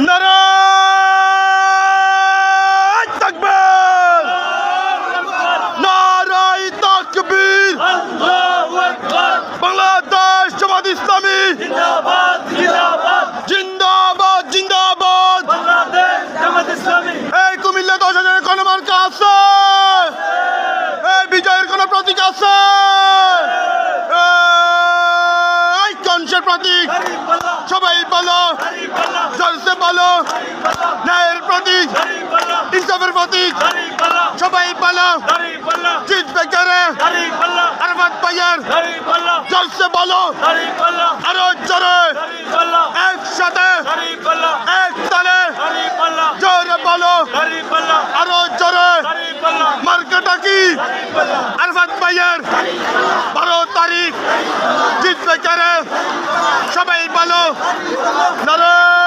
নারায়ে তাকবীর, নারায়ে তাকবীর। আল্লাহু আকবার। বাংলাদেশ জামাত ইসলামী জিন্দাবাদ জিন্দাবাদ। জিন্দাবাদ জিন্দাবাদ। বাংলাদেশ জামাত ইসলামী। এই কুমিল্লা 10,000-এর কোনো মার্কা আছে? এই বিজয়ের কোনো প্রতীক আছে? এই কংসের প্রতীক দাঁড়িপাল্লা সবাই বলো, দাঁড়িপাল্লা জলসে বলো, ন্যায়ের প্রতীক, দাঁড়িপাল্লা ইনসাফের প্রতীক দাঁড়িপাল্লা সবাই বলো। দাঁড়িপাল্লা জিতবে কারে? দাঁড়িপাল্লা আরাফাত ভাইয়ের দাঁড়িপাল্লা জলসে বলো, দাঁড়িপাল্লা আরো জোরে দাঁড়িপাল্লা একসাথে দাঁড়িপাল্লা এক তালে দাঁড়িপাল্লা জোরে বলো, দাঁড়িপাল্লা আরো জোরে। দাঁড়িপাল্লা মার্কাটা কি? দাঁড়িপাল্লা আরাফাত ভাইয়ের 12 তারিখ জিতবে কারে? সবাই বলো, নারায়ে